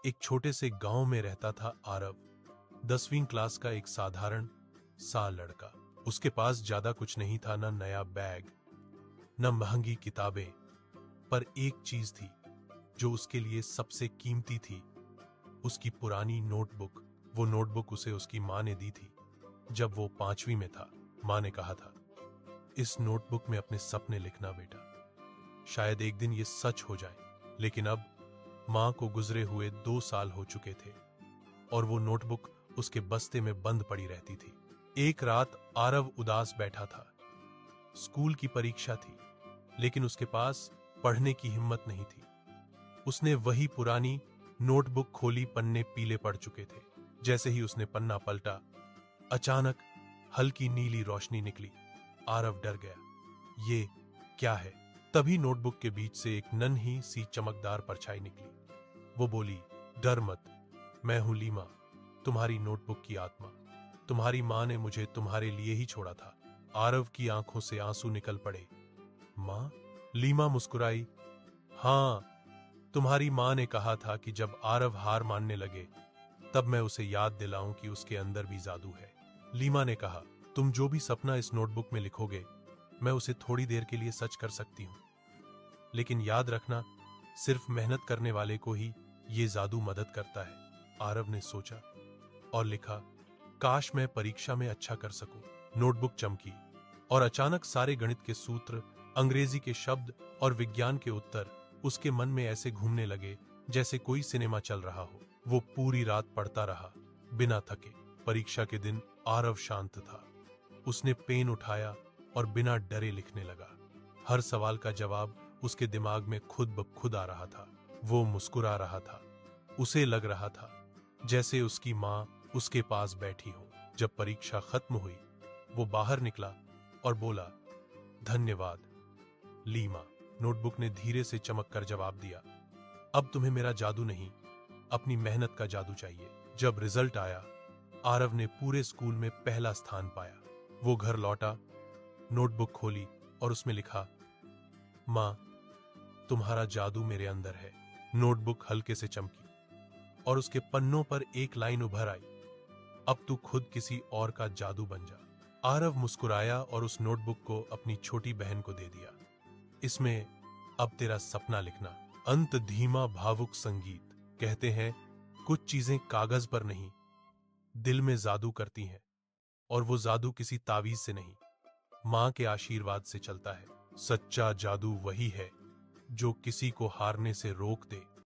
एक छोटे से गांव में रहता था आरव। 10वीं क्लास का एक साधारण सा लड़का। उसके पास ज्यादा कुछ नहीं था, न नया बैग न महंगी किताबें, पर एक चीज थी जो उसके लिए सबसे कीमती थी, उसकी पुरानी नोटबुक। वो नोटबुक उसे उसकी माँ ने दी थी जब वो 5वीं में था। माँ ने कहा था, इस नोटबुक में अपने सपने लिखना बेटा, शायद एक दिन ये सच हो जाए। लेकिन अब माँ को गुजरे हुए 2 साल हो चुके थे और वो नोटबुक उसके बस्ते में बंद पड़ी रहती थी। एक रात आरव उदास बैठा था। स्कूल की परीक्षा थी, लेकिन उसके पास पढ़ने की हिम्मत नहीं थी। उसने वही पुरानी नोटबुक खोली, पन्ने पीले पड़ चुके थे। जैसे ही उसने पन्ना पलटा, अचानक हल्की नीली रोशनी निकली। आरव डर गया। ये क्या है? तभी नोटबुक के बीच से एक नन्ही सी चमकदार परछाई निकली। वो बोली, डर मत, मैं हूं लीमा, तुम्हारी नोटबुक की आत्मा। तुम्हारी माँ ने मुझे तुम्हारे लिए ही छोड़ा था। आरव की आंखों से आंसू निकल पड़े। माँ? लीमा मुस्कुराई। हाँ, तुम्हारी माँ ने कहा था कि जब आरव हार मानने लगे तब मैं उसे याद दिलाऊं कि उसके अंदर भी जादू है। लीमा ने कहा, तुम जो भी सपना इस नोटबुक में लिखोगे, मैं उसे थोड़ी देर के लिए सच कर सकती हूं, लेकिन याद रखना, सिर्फ मेहनत करने वाले को ही ये जादू मदद करता है। आरव ने सोचा और लिखा, काश मैं परीक्षा में अच्छा कर सकूं। नोटबुक चमकी और अचानक सारे गणित के सूत्र, अंग्रेजी के शब्द और विज्ञान के उत्तर उसके मन में ऐसे घूमने लगे जैसे कोई सिनेमा चल रहा हो। वो पूरी रात पढ़ता रहा, बिना थके। परीक्षा के दिन आरव शांत था। उसने पेन उठाया और बिना डरे लिखने लगा। हर सवाल का जवाब उसके दिमाग में खुद ब खुद आ रहा था। वो मुस्कुरा रहा था। उसे लग रहा था जैसे उसकी माँ उसके पास बैठी हो। जब परीक्षा खत्म हुई, वो बाहर निकला और बोला, धन्यवाद लीमा। नोटबुक ने धीरे से चमक कर जवाब दिया, अब तुम्हें मेरा जादू नहीं, अपनी मेहनत का जादू चाहिए। जब रिजल्ट आया, आरव ने पूरे स्कूल में पहला स्थान पाया। वो घर लौटा, नोटबुक खोली और उसमें लिखा, माँ, तुम्हारा जादू मेरे अंदर है। नोटबुक हल्के से चमकी और उसके पन्नों पर एक लाइन उभर आई, अब तू खुद किसी और का जादू बन जा। आरव मुस्कुराया और उस नोटबुक को अपनी छोटी बहन को दे दिया। इसमें अब तेरा सपना लिखना। अंत धीमा भावुक संगीत। कहते हैं, कुछ चीजें कागज पर नहीं, दिल में जादू करती हैं, और वो जादू किसी तावीज से नहीं, माँ के आशीर्वाद से चलता है। सच्चा जादू वही है जो किसी को हारने से रोक दे,